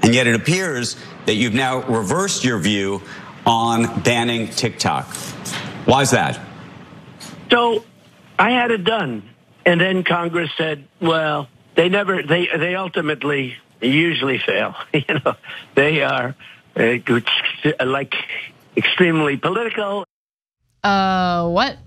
And yet it appears that you've now reversed your view on banning TikTok. Why is that? So I had it done. And then Congress said, well, they ultimately usually fail. They are like extremely political. What?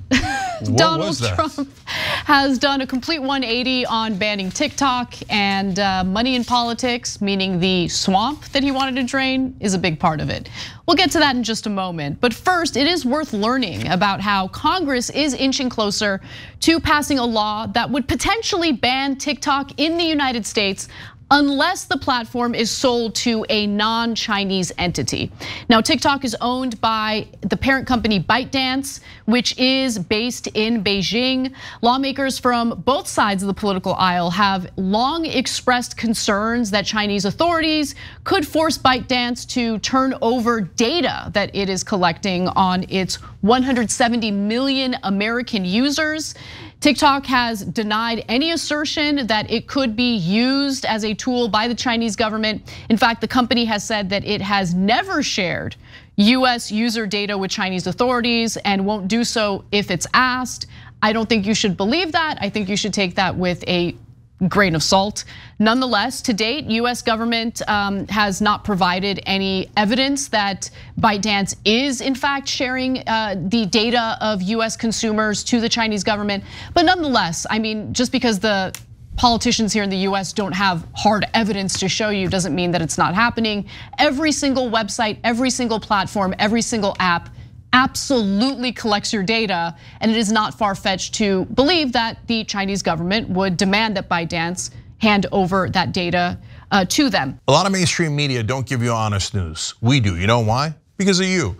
Donald Trump has done a complete 180 on banning TikTok, and money in politics, meaning the swamp that he wanted to drain, is a big part of it. We'll get to that in just a moment. But first, it is worth learning about how Congress is inching closer to passing a law that would potentially ban TikTok in the United States unless the platform is sold to a non-Chinese entity. Now, TikTok is owned by the parent company ByteDance, which is based in Beijing. Lawmakers from both sides of the political aisle have long expressed concerns that Chinese authorities could force ByteDance to turn over data that it is collecting on its 170 million American users. TikTok has denied any assertion that it could be used as a tool by the Chinese government. In fact, the company has said that it has never shared US user data with Chinese authorities and won't do so if it's asked. I don't think you should believe that. I think you should take that with a grain of salt. Nonetheless, to date, US government has not provided any evidence that ByteDance is in fact sharing the data of US consumers to the Chinese government. But nonetheless, I mean, just because the politicians here in the US don't have hard evidence to show you doesn't mean that it's not happening. Every single website, every single platform, every single app absolutely collects your data, and it is not far-fetched to believe that the Chinese government would demand that ByteDance hand over that data to them. A lot of mainstream media don't give you honest news. We do. You know why? Because of you.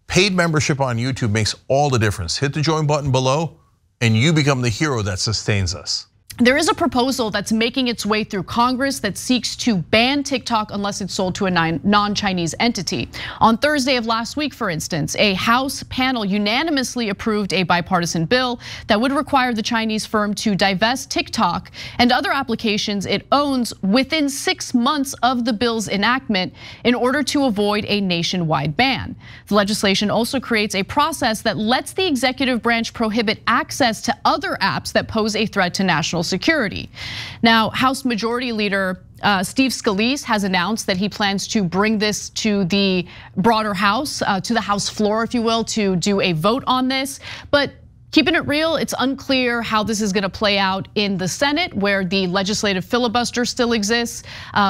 Paid membership on YouTube makes all the difference. Hit the join button below and you become the hero that sustains us. There is a proposal that's making its way through Congress that seeks to ban TikTok unless it's sold to a non-Chinese entity. On Thursday of last week, for instance, a House panel unanimously approved a bipartisan bill that would require the Chinese firm to divest TikTok and other applications it owns within 6 months of the bill's enactment in order to avoid a nationwide ban. The legislation also creates a process that lets the executive branch prohibit access to other apps that pose a threat to national security. Now, House Majority Leader Steve Scalise has announced that he plans to bring this to the broader House, to the House floor, if you will, to do a vote on this. But keeping it real, it's unclear how this is gonna play out in the Senate, where the legislative filibuster still exists,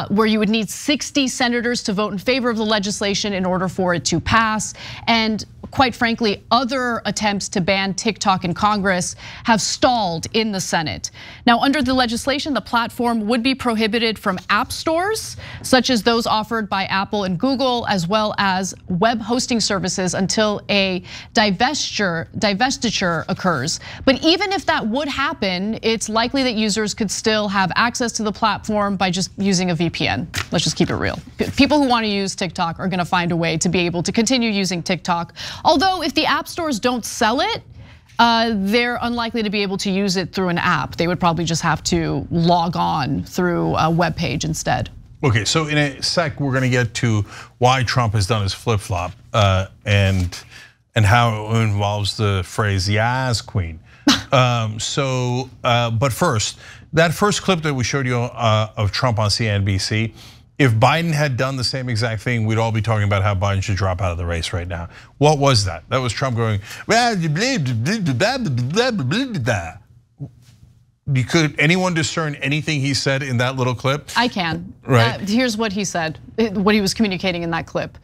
where you would need 60 senators to vote in favor of the legislation in order for it to pass. And quite frankly, other attempts to ban TikTok in Congress have stalled in the Senate. Now, under the legislation, the platform would be prohibited from app stores, such as those offered by Apple and Google, as well as web hosting services until a divestiture occurs. But even if that would happen, it's likely that users could still have access to the platform by just using a VPN. Let's just keep it real. People who want to use TikTok are gonna find a way to be able to continue using TikTok. Although if the app stores don't sell it, they're unlikely to be able to use it through an app. They would probably just have to log on through a web page instead. Okay, so in a sec, we're gonna get to why Trump has done his flip-flop and how it involves the phrase "Yas Queen." But first, that first clip that we showed you of Trump on CNBC, if Biden had done the same exact thing, we'd all be talking about how Biden should drop out of the race right now. What was that? That was Trump going, could anyone discern anything he said in that little clip? I can. Right. Here's what he said, what he was communicating in that clip.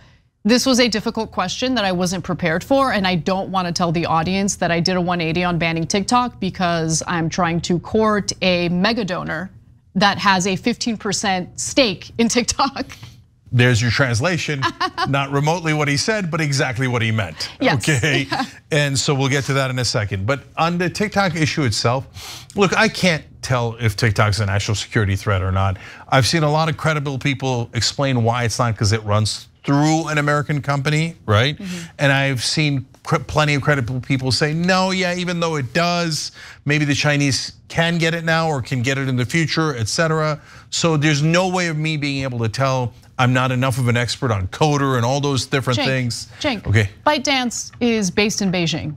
This was a difficult question that I wasn't prepared for, and I don't want to tell the audience that I did a 180 on banning TikTok because I'm trying to court a mega donor that has a 15% stake in TikTok. There's your translation, not remotely what he said, but exactly what he meant. Yes. Okay, and so we'll get to that in a second. But on the TikTok issue itself, look, I can't tell if TikTok's a national security threat or not. I've seen a lot of credible people explain why it's not, because it runs through an American company, right? And I've seen plenty of credible people say, no, yeah, even though it does, maybe the Chinese can get it now or can get it in the future, etc. So there's no way of me being able to tell. I'm not enough of an expert on Coder and all those different things. Cenk, okay. ByteDance is based in Beijing.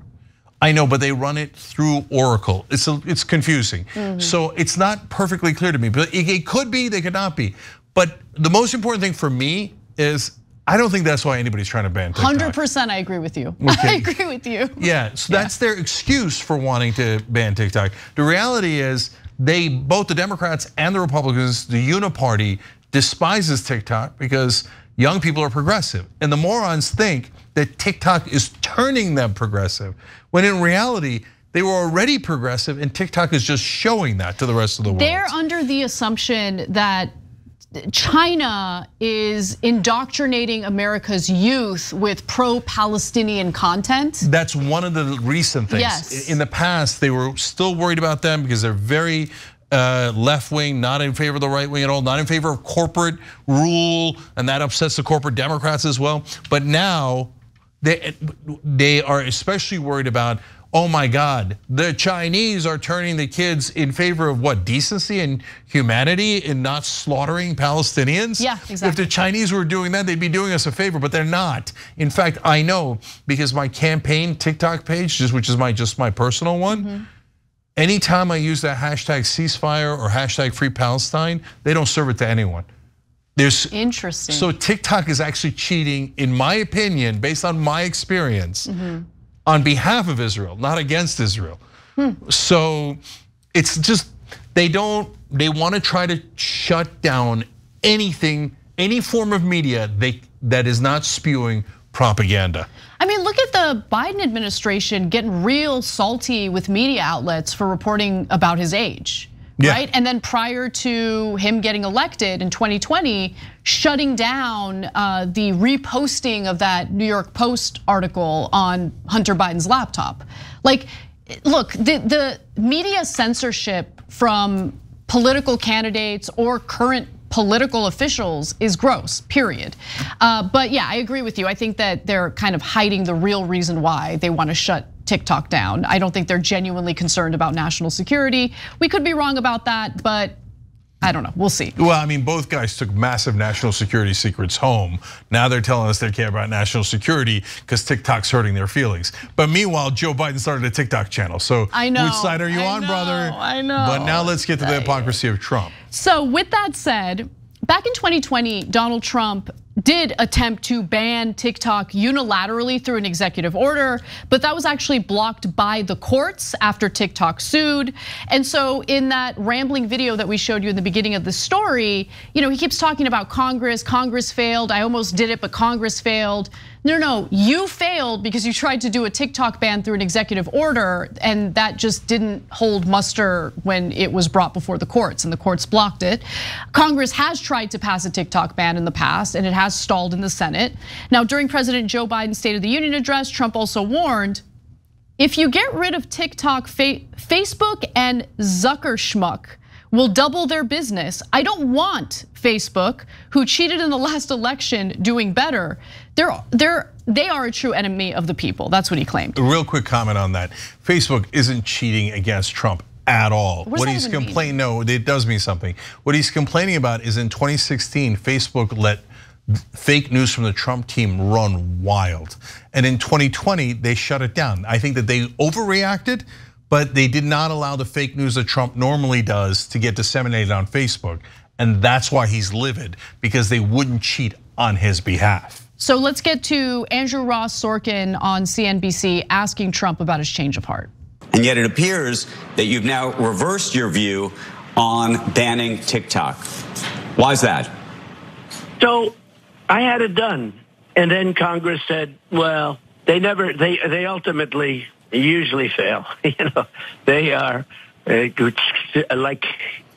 I know, but they run it through Oracle. It's confusing. So it's not perfectly clear to me, but it could be, they could not be. But the most important thing for me is I don't think that's why anybody's trying to ban TikTok. 100% I agree with you. Okay. I agree with you. Yeah, so that's their excuse for wanting to ban TikTok. The reality is both the Democrats and the Republicans, the Uniparty, despises TikTok because young people are progressive. And the morons think that TikTok is turning them progressive, when in reality, they were already progressive and TikTok is just showing that to the rest of the world. They're under the assumption that China is indoctrinating America's youth with pro-Palestinian content. That's one of the recent things. Yes. In the past, they were still worried about them because they're very left-wing, not in favor of the right-wing at all, not in favor of corporate rule, and that upsets the corporate Democrats as well. But now, they are especially worried about, oh my God, the Chinese are turning the kids in favor of what, decency and humanity and not slaughtering Palestinians? Yeah, exactly. If the Chinese were doing that, they'd be doing us a favor, but they're not. In fact, I know because my campaign TikTok page, which is just my personal one, anytime I use that hashtag ceasefire or hashtag free Palestine, they don't serve it to anyone. Interesting. So TikTok is actually cheating, in my opinion, based on my experience, on behalf of Israel, not against Israel. So it's just, they want to try to shut down anything, any form of media that is not spewing propaganda. I mean, look at the Biden administration getting real salty with media outlets for reporting about his age. Right? And then prior to him getting elected in 2020, shutting down the reposting of that New York Post article on Hunter Biden's laptop. Like, look, the media censorship from political candidates or current political officials is gross, period. But yeah, I agree with you. I think that they're kind of hiding the real reason why they want to shut TikTok down. I don't think they're genuinely concerned about national security. We could be wrong about that, but I don't know, we'll see. Well, I mean, both guys took massive national security secrets home. Now they're telling us they care about national security because TikTok's hurting their feelings. But meanwhile, Joe Biden started a TikTok channel. So I know, which side are you on, brother? I know. But now let's get to the hypocrisy of Trump. So with that said, back in 2020, Donald Trump did attempt to ban TikTok unilaterally through an executive order, but that was actually blocked by the courts after TikTok sued. And so in that rambling video that we showed you in the beginning of the story, he keeps talking about Congress failed, I almost did it, but Congress failed. No, you failed because you tried to do a TikTok ban through an executive order, and that just didn't hold muster when it was brought before the courts, and the courts blocked it. Congress has tried to pass a TikTok ban in the past, and it has stalled in the Senate. Now, during President Joe Biden's State of the Union address, Trump also warned, if you get rid of TikTok, Facebook and Zuckerschmuck will double their business. I don't want Facebook, who cheated in the last election, doing better. They are a true enemy of the people. That's what he claimed. A real quick comment on that. Facebook isn't cheating against Trump at all. What he's complaining, no, it does mean something. What he's complaining about is in 2016, Facebook let fake news from the Trump team run wild. And in 2020, they shut it down. I think that they overreacted, but they did not allow the fake news that Trump normally does to get disseminated on Facebook. And that's why he's livid, because they wouldn't cheat on his behalf. So let's get to Andrew Ross Sorkin on CNBC asking Trump about his change of heart. And yet it appears that you've now reversed your view on banning TikTok. Why is that? So I had it done. And then Congress said, well, they ultimately usually fail. They are like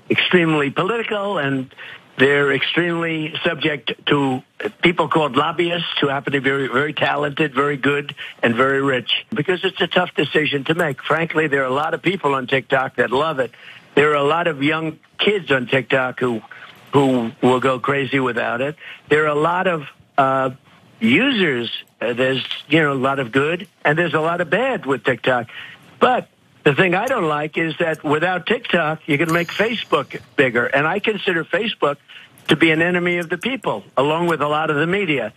extremely political, and they're extremely subject to people called lobbyists who happen to be very, very talented, very good, and very rich. Because it's a tough decision to make. Frankly, there are a lot of people on TikTok that love it. There are a lot of young kids on TikTok who will go crazy without it. There are a lot of users. There's a lot of good, and there's a lot of bad with TikTok. But the thing I don't like is that without TikTok, you can make Facebook bigger. And I consider Facebook to be an enemy of the people, along with a lot of the media.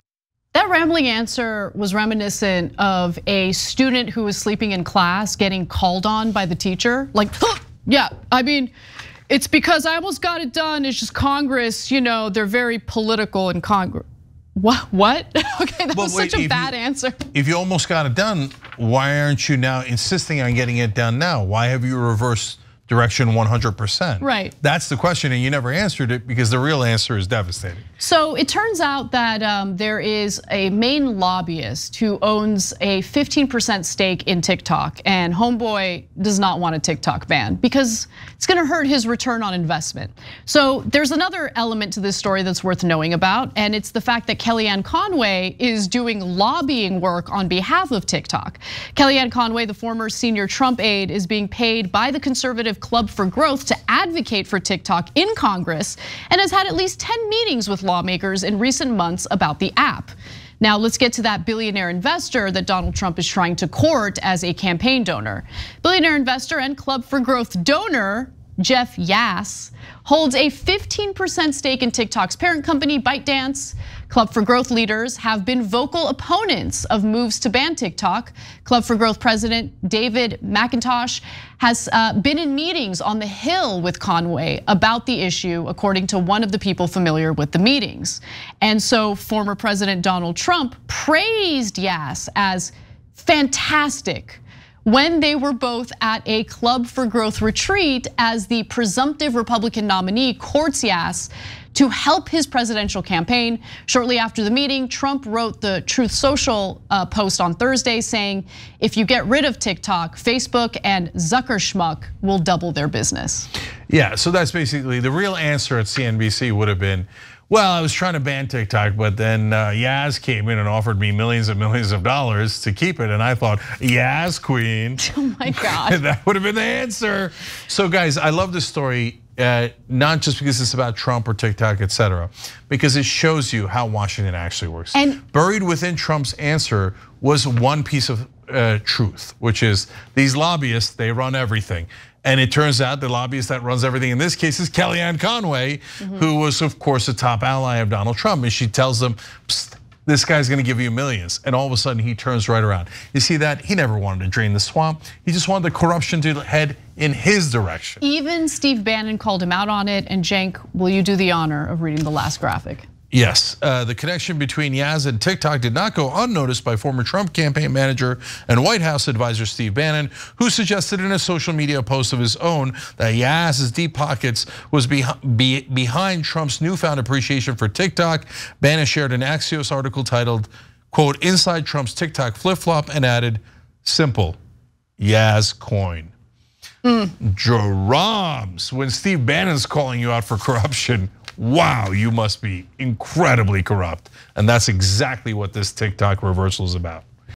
That rambling answer was reminiscent of a student who was sleeping in class getting called on by the teacher. Like, yeah, I mean, it's because I almost got it done. It's just Congress, they're very political in Congress. What? Okay, that was such a bad answer. If you almost got it done, why aren't you now insisting on getting it done now? Why have you reversed direction 100%? Right. That's the question, and you never answered it because the real answer is devastating. So it turns out that there is a Maine lobbyist who owns a 15% stake in TikTok, and homeboy does not want a TikTok ban because it's gonna hurt his return on investment. So there's another element to this story that's worth knowing about, and it's the fact that Kellyanne Conway is doing lobbying work on behalf of TikTok. Kellyanne Conway, the former senior Trump aide, is being paid by the conservative Club for Growth to advocate for TikTok in Congress and has had at least 10 meetings with lawmakers in recent months about the app. Now let's get to that billionaire investor that Donald Trump is trying to court as a campaign donor. Billionaire investor and Club for Growth donor Jeff Yass holds a 15% stake in TikTok's parent company, ByteDance. Club for Growth leaders have been vocal opponents of moves to ban TikTok. Club for Growth president David McIntosh has been in meetings on the Hill with Conway about the issue, according to one of the people familiar with the meetings. And so former President Donald Trump praised Yass as fantastic when they were both at a Club for Growth retreat as the presumptive Republican nominee courts Yass to help his presidential campaign. Shortly after the meeting, Trump wrote the Truth Social post on Thursday saying, if you get rid of TikTok, Facebook and Zuckerschmuck will double their business. Yeah, so that's basically the real answer at CNBC would have been, well, I was trying to ban TikTok, but then Yaz came in and offered me millions and millions of dollars to keep it. And I thought, Yaz queen. Oh my God. That would have been the answer. So guys, I love this story, not just because it's about Trump or TikTok, etc., because it shows you how Washington actually works. And buried within Trump's answer was one piece of truth, which is these lobbyists, they run everything. And it turns out the lobbyist that runs everything in this case is Kellyanne Conway, who was of course a top ally of Donald Trump. And she tells them, this guy's gonna give you millions. And all of a sudden he turns right around. You see that? He never wanted to drain the swamp. He just wanted the corruption to head in his direction. Even Steve Bannon called him out on it. And Cenk, will you do the honor of reading the last graphic? Yes, the connection between Yaz and TikTok did not go unnoticed by former Trump campaign manager and White House advisor Steve Bannon, who suggested in a social media post of his own that Yaz's deep pockets was behind Trump's newfound appreciation for TikTok. Bannon shared an Axios article titled, quote, "Inside Trump's TikTok flip-flop," and added, simple, Yaz coin. Drums, when Steve Bannon's calling you out for corruption, wow, you must be incredibly corrupt. And that's exactly what this TikTok reversal is about.